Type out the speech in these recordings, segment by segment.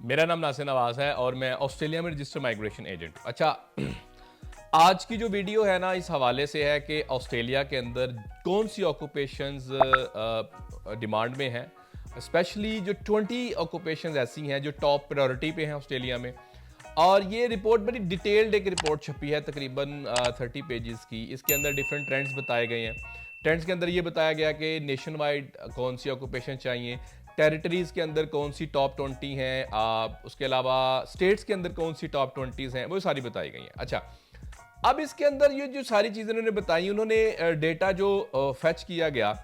मेरा नाम नासिर नवाज है और मैं ऑस्ट्रेलिया में रजिस्टर्ड माइग्रेशन एजेंट हूँ। अच्छा, आज की जो वीडियो है ना, इस हवाले से है कि ऑस्ट्रेलिया के अंदर कौन सी ऑक्यूपेशंस डिमांड में हैं। स्पेशली जो 20 ऑक्यूपेशंस ऐसी हैं जो टॉप प्रायोरिटी पे हैं ऑस्ट्रेलिया में। और ये रिपोर्ट बड़ी डिटेल्ड एक रिपोर्ट छपी है, तकरीबन 30 पेजेस की। इसके अंदर डिफरेंट ट्रेंड्स बताए गए हैं। ट्रेंड्स के अंदर ये बताया गया कि नेशन वाइड कौन सी ऑक्यूपेशन चाहिए, टेरिटरीज़ के अंदर कौन सी टॉप 20 हैं, उसके अलावा स्टेट्स के अंदर कौन सी टॉप 20 हैं, वो सारी बताई गई हैं। अच्छा, अब इसके अंदर ये जो सारी चीज़ें उन्होंने बताई, उन्होंने डेटा जो फैच किया गया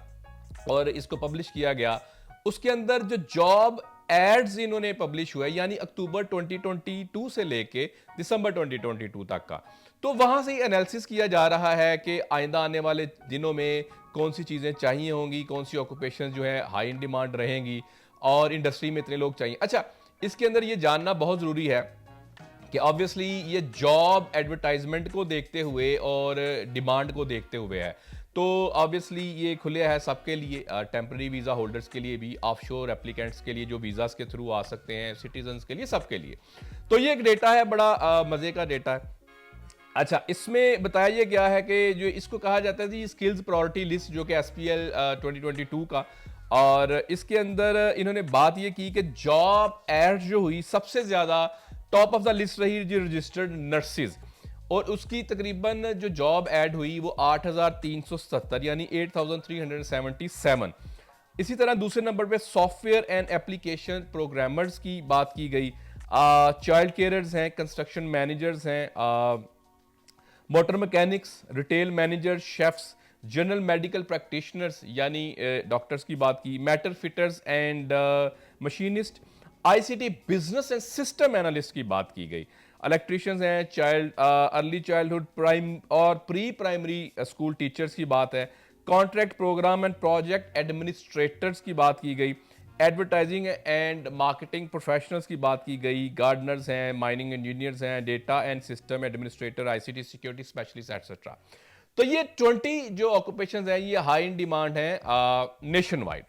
और इसको पब्लिश किया गया, उसके अंदर जो जॉब एड्स इन्होंने पब्लिश हुआ है, यानी अक्टूबर 2022 से लेके दिसंबर 2022 तक का, तो वहां से एनालिसिस किया जा रहा है कि आइंदा आने वाले दिनों में कौन सी चीज़ें चाहिए होंगी, कौन सी ऑक्यूपेशन जो है हाई इन डिमांड रहेंगी और इंडस्ट्री में इतने लोग चाहिए। अच्छा, इसके अंदर ये जानना बहुत ज़रूरी है कि ऑब्वियसली ये जॉब एडवर्टाइजमेंट को देखते हुए और डिमांड को देखते हुए है। तो ऑब्वियसली ये खुले है सबके लिए, टेम्पररी वीज़ा होल्डर्स के लिए भी, ऑफशोर एप्लीकेंट्स के लिए जो वीज़ास के थ्रू आ सकते हैं, सिटीजन्स के लिए, सबके लिए। तो ये एक डेटा है, बड़ा मज़े का डेटा है। अच्छा, इसमें बताया ये गया है कि जो इसको कहा जाता है जी स्किल्स प्रायोरिटी लिस्ट, जो कि SPL 2022 का, और इसके अंदर इन्होंने बात ये की कि जॉब एड जो हुई सबसे ज़्यादा टॉप ऑफ द लिस्ट रही जो रजिस्टर्ड नर्सिस, और उसकी तकरीबन जो जॉब ऐड हुई वो 8,370 यानी 8,377। इसी तरह दूसरे नंबर पे सॉफ्टवेयर एंड एप्लीकेशन प्रोग्रामर्स की बात की गई, चाइल्ड केयरर्स हैं, कंस्ट्रक्शन मैनेजर्स हैं, motor mechanics, retail manager, chefs, general medical practitioners यानी डॉक्टर्स की बात की, metal fitters and machinist, ICT business and system analyst की बात की गई, इलेक्ट्रिशियंस हैं, अर्ली चाइल्डहुड प्राइम और प्री प्राइमरी स्कूल टीचर्स की बात है, contract program and project administrators की बात की गई, एडवर्टाइजिंग एंड मार्केटिंग प्रोफेशनल्स की बात की गई, गार्डनर्स हैं, माइनिंग इंजीनियर्स हैं, data and system administrator, ICT security specialist etcetera. तो ये 20 जो ऑक्यूपेशंस हैं ये हाई इन डिमांड हैं नेशन वाइड,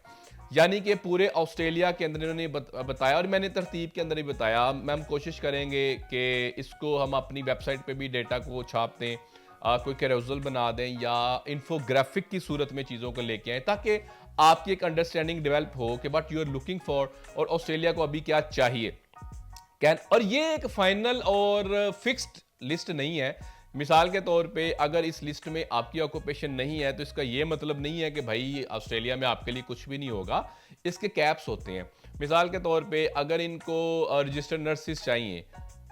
यानी कि पूरे ऑस्ट्रेलिया के अंदर इन्होंने बताया, और मैंने तरतीब के अंदर ही बताया। हम कोशिश करेंगे कि इसको हम अपनी वेबसाइट पे भी डेटा को छाप दें, कोई कैरोजल बना दें या इन्फोग्राफिक की सूरत में चीज़ों को लेके आएँ, ताकि आपकी एक अंडरस्टैंडिंग डेवलप हो कि what you are looking for और ऑस्ट्रेलिया को अभी क्या चाहिए। और ये एक फाइनल और फिक्स्ड लिस्ट नहीं है। मिसाल के तौर पे अगर इस लिस्ट में आपकी ऑक्यूपेशन नहीं है तो इसका ये मतलब नहीं है कि भाई ऑस्ट्रेलिया में आपके लिए कुछ भी नहीं होगा। इसके कैप्स होते हैं। मिसाल के तौर पे अगर इनको रजिस्टर्ड नर्सिस चाहिए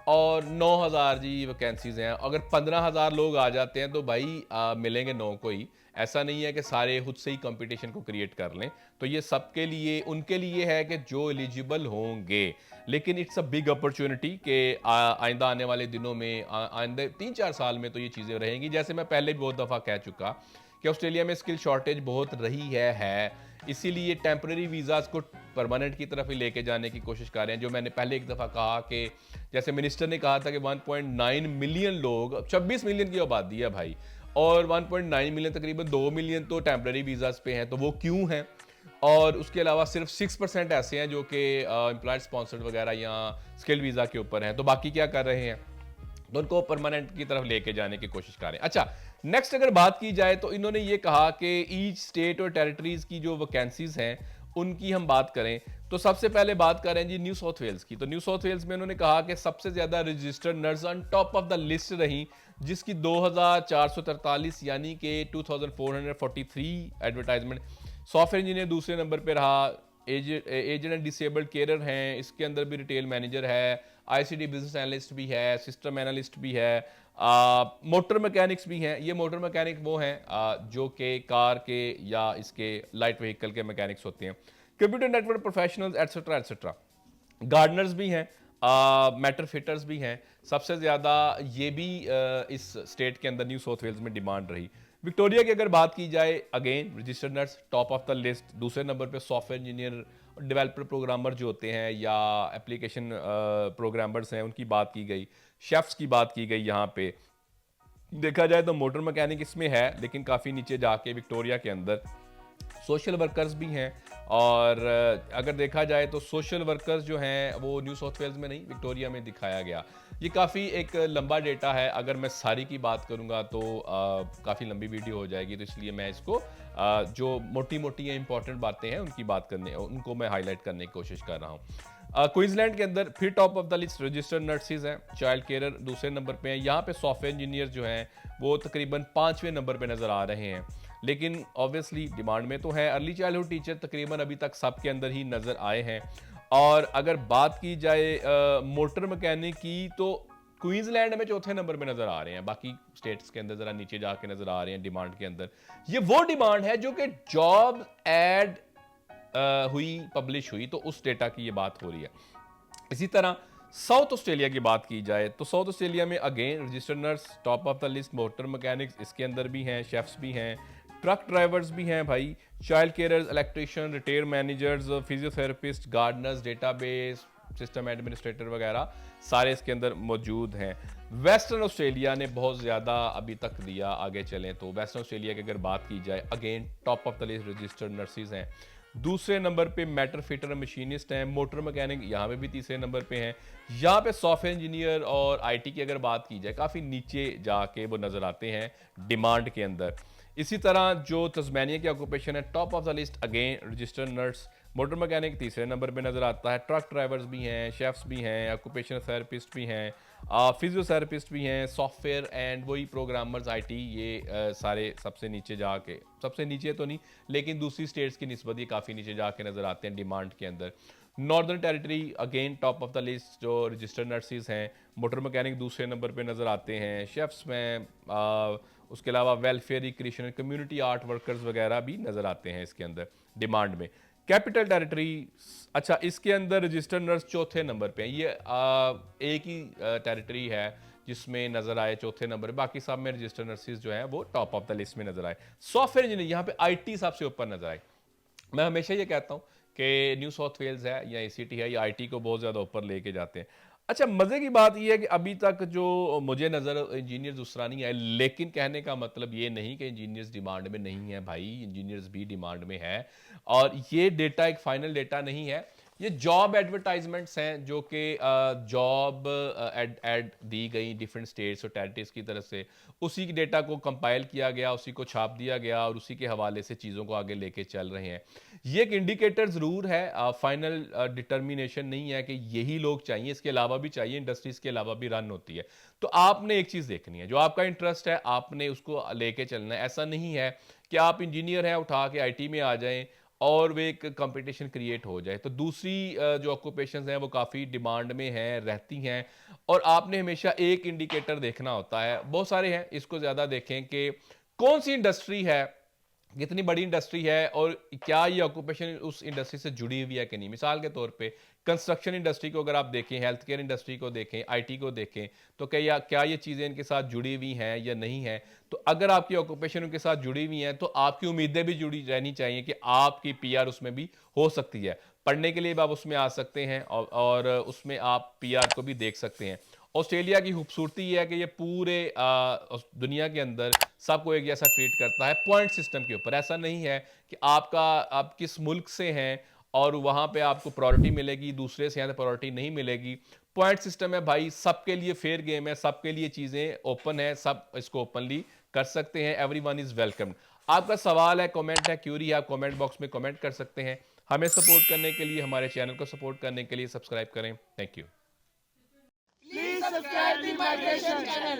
और 9,000 जी वैकेंसीज हैं, अगर 15,000 लोग आ जाते हैं तो भाई मिलेंगे 9 को ही। ऐसा नहीं है कि सारे खुद से ही कंपटीशन को क्रिएट कर लें। तो ये सबके लिए, उनके लिए है कि जो एलिजिबल होंगे। लेकिन इट्स अ बिग अपॉर्चुनिटी कि आइंदा आने वाले दिनों में, आइंदा 3-4 साल में तो ये चीज़ें रहेंगी। जैसे मैं पहले भी बहुत दफ़ा कह चुका कि ऑस्ट्रेलिया में स्किल शॉर्टेज बहुत रही है। इसीलिए टेम्पररी वीज़ाज़ को परमानेंट की तरफ ही लेके जाने की कोशिश कर रहे हैं। जो मैंने पहले एक दफ़ा कहा कि जैसे मिनिस्टर ने कहा था कि 1.9 मिलियन लोग, 26 मिलियन की आबादी है भाई, और 1.9 मिलियन, तकरीबन 2 मिलियन तो टेम्पररी वीज़ाज़ पे हैं। तो वो क्यों हैं? और उसके अलावा सिर्फ 6% ऐसे हैं जो कि एम्प्लॉयड स्पॉन्सर्ड वगैरह या स्किल्ड वीज़ा के ऊपर हैं। तो बाकी क्या कर रहे हैं? तो उनको परमानेंट की तरफ लेके जाने की कोशिश कर रहे हैं। अच्छा, नेक्स्ट अगर बात की जाए तो इन्होंने ये कहा कि ईच स्टेट और टेरिटरीज की जो वैकेंसीज हैं उनकी हम बात करें तो सबसे पहले बात करें जी न्यू साउथ वेल्स की। तो न्यू साउथ वेल्स में उन्होंने कहा कि सबसे ज़्यादा registered nurse on top of the list रही, जिसकी 2,443 यानी कि 2,443 एडवर्टाइजमेंट। सॉफ्टवेयर इंजीनियर दूसरे नंबर पे रहा, एजेड एंड डिसेबल्ड केयरर हैं, इसके अंदर भी रिटेल मैनेजर है, ICT बिजनेस एनालिस्ट भी है, सिस्टम एनालिस्ट भी है, मोटर मैकेनिक्स भी हैं। ये मोटर मैकेनिक वो हैं जो कि कार के या इसके लाइट व्हीकल के मैकेनिक्स होते हैं, computer network professionals etcetera etcetera. Gardner's भी हैं, मैटर फिटर्स भी हैं। सबसे ज़्यादा ये भी इस स्टेट के अंदर न्यू साउथ वेल्स में डिमांड रही। विक्टोरिया की अगर बात की जाए, again registered nurse top of the list. दूसरे नंबर पे सॉफ्टवेयर इंजीनियर, डेवलपर, प्रोग्रामर जो होते हैं या एप्लीकेशन प्रोग्रामर्स हैं, उनकी बात की गई। शेफ्स की बात की गई। यहाँ पे देखा जाए तो मोटर मैकेनिक इसमें है, लेकिन काफ़ी नीचे जाके विक्टोरिया के अंदर सोशल वर्कर्स भी हैं और अगर देखा जाए तो सोशल वर्कर्स जो हैं वो न्यू साउथ वेल्स में नहीं, विक्टोरिया में दिखाया गया। ये काफ़ी एक लंबा डेटा है, अगर मैं सारी की बात करूँगा तो काफ़ी लंबी वीडियो हो जाएगी, तो इसलिए मैं इसको जो मोटी मोटी या इंपॉर्टेंट बातें हैं उनको मैं हाईलाइट करने की कोशिश कर रहा हूँ। क्वींसलैंड के अंदर फिर top of the list registered nurses हैं, चाइल्ड केयर दूसरे नंबर पे हैं, यहाँ पे सॉफ्टवेयर इंजीनियर जो हैं वो तकरीबन 5वें नंबर पे नज़र आ रहे हैं। लेकिन ऑब्वियसली डिमांड में तो है। अर्ली चाइल्डहुड टीचर तकरीबन अभी तक सबके अंदर ही नज़र आए हैं। और अगर बात की जाए मोटर मैकेनिक की, तो क्वींसलैंड में चौथे नंबर पे नज़र आ रहे हैं, बाकी स्टेट्स के अंदर ज़रा नीचे जाके नज़र आ रहे हैं डिमांड के अंदर। ये वो डिमांड है जो कि जॉब एड हुई, पब्लिश हुई, तो उस डेटा की ये बात हो रही है। इसी तरह साउथ ऑस्ट्रेलिया की बात की जाए तो साउथ ऑस्ट्रेलिया में again registered nurse top of the list, motor mechanics इसके अंदर भी हैं, शेफ्स भी हैं, ट्रक ड्राइवर्स भी हैं भाई, child carers, electrician, retail managers, physiotherapist, Gardner's, database system administrator वगैरह सारे इसके अंदर मौजूद हैं। वेस्टर्न ऑस्ट्रेलिया ने बहुत ज़्यादा अभी तक दिया। आगे चलें तो वेस्टर्न ऑस्ट्रेलिया की अगर बात की जाए, again top of the list registered nurses हैं, दूसरे नंबर पे मेटर फिटर मशीनिस्ट हैं, मोटर मैकेनिक यहाँ पे भी तीसरे नंबर पे हैं। यहाँ पे सॉफ्टवेयर इंजीनियर और आईटी की अगर बात की जाए काफ़ी नीचे जाके वो नज़र आते हैं डिमांड के अंदर। इसी तरह जो तस्मानिया की ऑक्यूपेशन है top of the list, again registered nurse, motor mechanic तीसरे नंबर पे नज़र आता है, ट्रक ड्राइवर्स भी हैं, शेफ्स भी हैं, ऑक्यूपेशनल थेरेपिस्ट भी हैं, फिजियोथेरेपिस्ट भी हैं, सॉफ्टवेयर एंड वही प्रोग्रामर्स आईटी, ये सारे सबसे नीचे जाके, सबसे नीचे तो नहीं लेकिन दूसरी स्टेट्स की निस्बत ये काफ़ी नीचे जाके नज़र आते हैं डिमांड के अंदर। Northern territory again top of the list, जो रजिस्टर्ड नर्सिस हैं, मोटर मैकेनिक दूसरे नंबर पे नज़र आते हैं, शेफ्स में उसके अलावा welfare, recreation, community art workers वगैरह भी नज़र आते हैं इसके अंदर डिमांड में। कैपिटल टेरिटरी, अच्छा इसके अंदर रजिस्टर्ड नर्स चौथे नंबर पे हैं। ये एक ही टेरिटरी है जिसमें नज़र आए चौथे नंबर, बाकी सब में रजिस्टर्ड नर्सिस जो है वो टॉप ऑफ द लिस्ट में नज़र आए। सॉफ्टवेयर इंजीनियर यहाँ पे आईटी सबसे ऊपर नज़र आए। मैं हमेशा ये कहता हूँ कि न्यू साउथ वेल्स है या एसीटी है, या आईटी को बहुत ज़्यादा ऊपर लेके जाते हैं। अच्छा, मज़े की बात यह है कि अभी तक जो मुझे नज़र इंजीनियर्स उस तरह नहीं आए, लेकिन कहने का मतलब ये नहीं कि इंजीनियर्स डिमांड में नहीं है भाई, इंजीनियर्स भी डिमांड में है। और ये डेटा एक फाइनल डेटा नहीं है, ये जॉब एडवर्टाइजमेंट्स हैं जो कि जॉब एड दी गई डिफरेंट स्टेट्स और टेरिटरीज की तरफ से, उसी की डेटा को कंपाइल किया गया, उसी को छाप दिया गया और उसी के हवाले से चीज़ों को आगे लेके चल रहे हैं। ये एक इंडिकेटर ज़रूर है, फाइनल डिटर्मिनेशन नहीं है कि यही लोग चाहिए, इसके अलावा भी चाहिए, इंडस्ट्रीज़ के अलावा भी रन होती है। तो आपने एक चीज़ देखनी है, जो आपका इंटरेस्ट है आपने उसको लेके चलना है। ऐसा नहीं है कि आप इंजीनियर हैं उठा के आईटी में आ जाएं और वे एक कंपटीशन क्रिएट हो जाए। तो दूसरी जो ऑक्यूपेशंस हैं वो काफ़ी डिमांड में हैं, रहती हैं, और आपने हमेशा एक इंडिकेटर देखना होता है, बहुत सारे हैं, इसको ज़्यादा देखें कि कौन सी इंडस्ट्री है, कितनी बड़ी इंडस्ट्री है और क्या ये ऑक्यूपेशन उस इंडस्ट्री से जुड़ी हुई है कि नहीं। मिसाल के तौर पे कंस्ट्रक्शन इंडस्ट्री को अगर आप देखें, हेल्थ केयर इंडस्ट्री को देखें, आईटी को देखें, तो क्या ये चीज़ें इनके साथ जुड़ी हुई हैं या नहीं है। तो अगर आपकी ऑक्यूपेशन उनके साथ जुड़ी हुई हैं तो आपकी उम्मीदें भी जुड़ी रहनी चाहिए कि आपकी पीआर उसमें भी हो सकती है। पढ़ने के लिए भी आप उसमें आ सकते हैं और उसमें आप पीआर को भी देख सकते हैं। ऑस्ट्रेलिया की खूबसूरती ये है कि ये पूरे दुनिया के अंदर सबको एक जैसा ट्रीट करता है पॉइंट सिस्टम के ऊपर। ऐसा नहीं है कि आप किस मुल्क से हैं और वहाँ पे आपको प्रायोरिटी मिलेगी, दूसरे से यहाँ प्रायोरिटी नहीं मिलेगी। पॉइंट सिस्टम है भाई, सबके लिए फेयर गेम है, सबके लिए चीज़ें ओपन है, सब इसको ओपनली कर सकते हैं। Everyone is welcome. आपका सवाल है, कमेंट है, क्यूरी है, आप कमेंट बॉक्स में कमेंट कर सकते हैं। हमें सपोर्ट करने के लिए, हमारे चैनल को सपोर्ट करने के लिए सब्सक्राइब करें। Thank you. Please subscribe the Migration channel.